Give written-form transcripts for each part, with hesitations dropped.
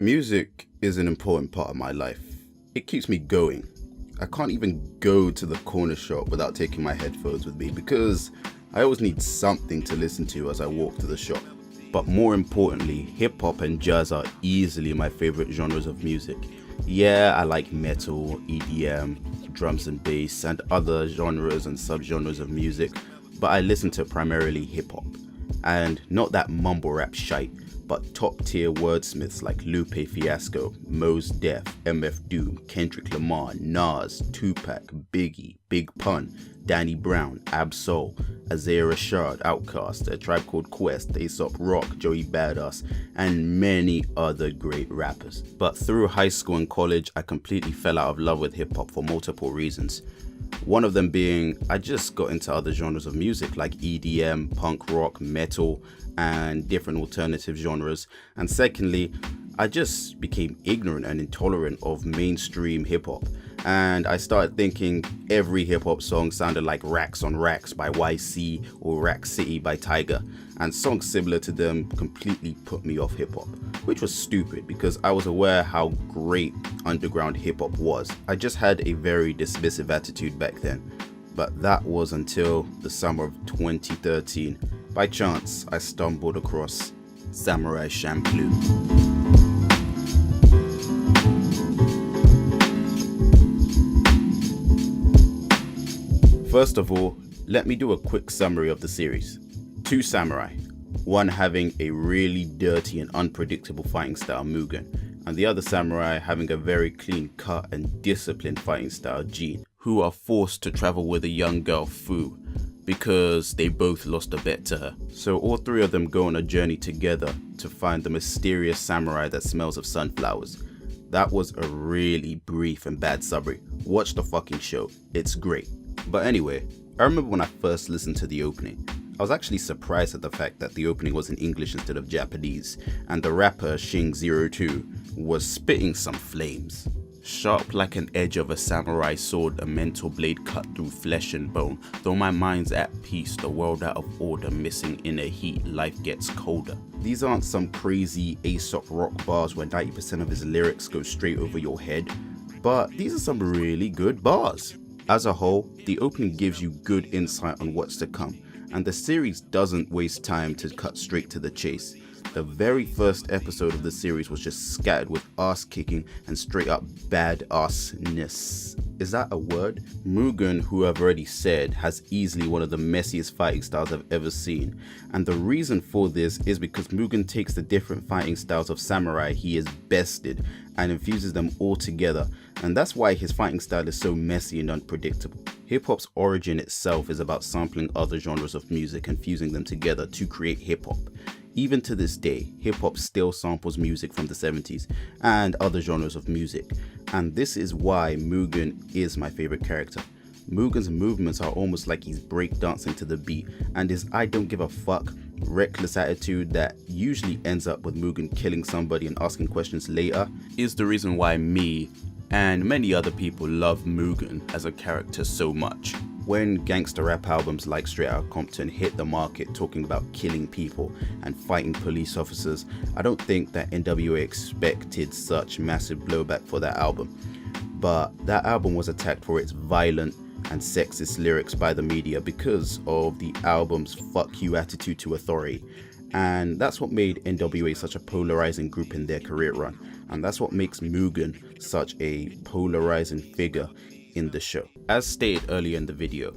Music is an important part of my life. It keeps me going. I can't even go to the corner shop without taking my headphones with me because I always need something to listen to as I walk to the shop. But more importantly, hip hop and jazz are easily my favorite genres of music. Yeah, I like metal, EDM, drums and bass, and other genres and subgenres of music, but I listen to primarily hip hop. And not that mumble rap shite, but top tier wordsmiths like Lupe Fiasco, Mos Def, MF Doom, Kendrick Lamar, Nas, Tupac, Biggie, Big Pun, Danny Brown, Ab-Soul, Isaiah Rashad, Outkast, A Tribe Called Quest, Aesop Rock, Joey Badass, and many other great rappers. But through high school and college, I completely fell out of love with hip hop for multiple reasons. One of them being, I just got into other genres of music like EDM, punk rock, metal, and different alternative genres. And secondly, I just became ignorant and intolerant of mainstream hip hop. And I started thinking every hip hop song sounded like Racks on Racks by YC or Rack City by Tyga. And songs similar to them completely put me off hip hop, which was stupid because I was aware how great underground hip hop was. I just had a very dismissive attitude back then. But that was until the summer of 2013. By chance, I stumbled across Samurai Champloo. First of all, let me do a quick summary of the series. Two samurai, one having a really dirty and unpredictable fighting style, Mugen, and the other samurai having a very clean cut and disciplined fighting style, Jin, who are forced to travel with a young girl, Fu, because they both lost a bet to her. So all three of them go on a journey together to find the mysterious samurai that smells of sunflowers. That was a really brief and bad summary. Watch the fucking show, it's great. But anyway, I remember when I first listened to the opening, I was actually surprised at the fact that the opening was in English instead of Japanese, and the rapper Shing02 was spitting some flames. Sharp like an edge of a samurai sword, a mental blade cut through flesh and bone. Though my mind's at peace, the world out of order, missing in a heat, life gets colder. These aren't some crazy Aesop Rock bars where 90% of his lyrics go straight over your head, but these are some really good bars. As a whole, the opening gives you good insight on what's to come, and the series doesn't waste time to cut straight to the chase. The very first episode of the series was just scattered with ass kicking and straight up badassness. Is that a word? Mugen, who I've already said, has easily one of the messiest fighting styles I've ever seen. And the reason for this is because Mugen takes the different fighting styles of samurai he has bested and infuses them all together. And that's why his fighting style is so messy and unpredictable. Hip hop's origin itself is about sampling other genres of music and fusing them together to create hip hop. Even to this day, hip hop still samples music from the 70s and other genres of music, and this is why Mugen is my favorite character. Mugen's movements are almost like he's breakdancing to the beat, and his I don't give a fuck, reckless attitude that usually ends up with Mugen killing somebody and asking questions later is the reason why me and many other people love Mugen as a character so much. When gangster rap albums like Straight Outta Compton hit the market talking about killing people and fighting police officers, I don't think that NWA expected such massive blowback for that album. But that album was attacked for its violent and sexist lyrics by the media because of the album's fuck you attitude to authority. And that's what made NWA such a polarizing group in their career run. And that's what makes Mugen such a polarizing figure in the show. As stated earlier in the video,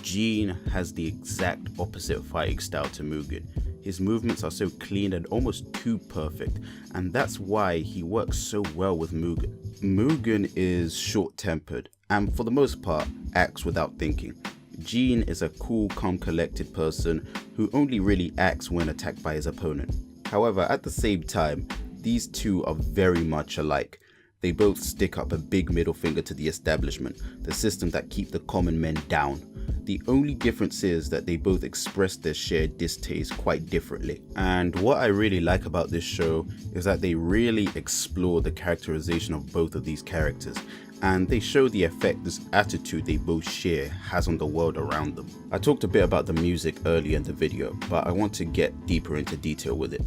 Jin has the exact opposite fighting style to Mugen. His movements are so clean and almost too perfect, and that's why he works so well with Mugen. Mugen is short-tempered and for the most part acts without thinking. Jin is a cool, calm, collected person who only really acts when attacked by his opponent. However, at the same time, these two are very much alike. They both stick up a big middle finger to the establishment, the system that keep the common men down. The only difference is that they both express their shared distaste quite differently. And what I really like about this show is that they really explore the characterization of both of these characters, and they show the effect this attitude they both share has on the world around them. I talked a bit about the music earlier in the video, but I want to get deeper into detail with it.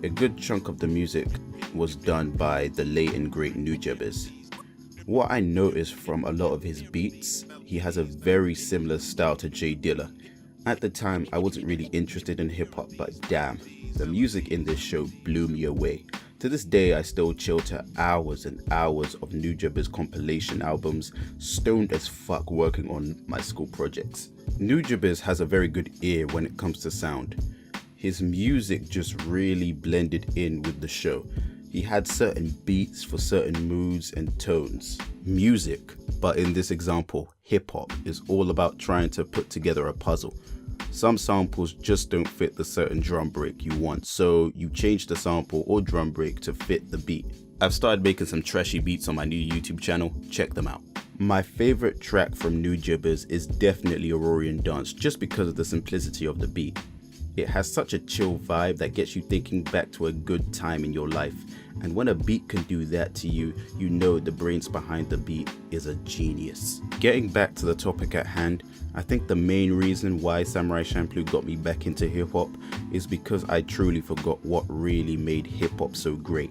A good chunk of the music was done by the late and great Nujabes. What I noticed from a lot of his beats, he has a very similar style to J Dilla. At the time, I wasn't really interested in hip hop, but damn, the music in this show blew me away. To this day, I still chill to hours and hours of Nujabes compilation albums, stoned as fuck working on my school projects. Nujabes has a very good ear when it comes to sound. His music just really blended in with the show. He had certain beats for certain moods and tones. Music, but in this example, hip hop, is all about trying to put together a puzzle. Some samples just don't fit the certain drum break you want, so you change the sample or drum break to fit the beat. I've started making some trashy beats on my new YouTube channel, check them out. My favorite track from Nujabes is definitely Aurorian Dance, just because of the simplicity of the beat. It has such a chill vibe that gets you thinking back to a good time in your life. And when a beat can do that to you, you know the brains behind the beat is a genius. Getting back to the topic at hand, I think the main reason why Samurai Champloo got me back into hip hop is because I truly forgot what really made hip hop so great.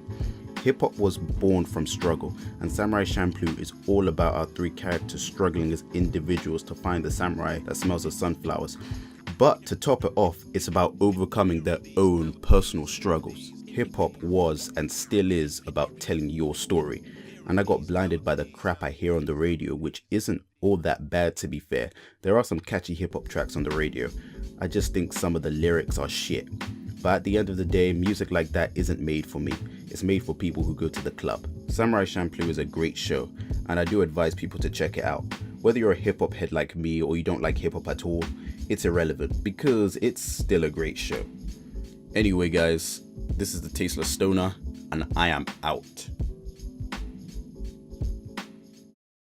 Hip hop was born from struggle, and Samurai Champloo is all about our three characters struggling as individuals to find the samurai that smells of sunflowers. But to top it off, it's about overcoming their own personal struggles. Hip hop was and still is about telling your story, and I got blinded by the crap I hear on the radio, which isn't all that bad to be fair. There are some catchy hip hop tracks on the radio. I just think some of the lyrics are shit. But at the end of the day, music like that isn't made for me. It's made for people who go to the club. Samurai Champloo is a great show, and I do advise people to check it out. Whether you're a hip hop head like me or you don't like hip hop at all, it's irrelevant because it's still a great show. Anyway guys, this is the Tasteless Stoner, and I am out.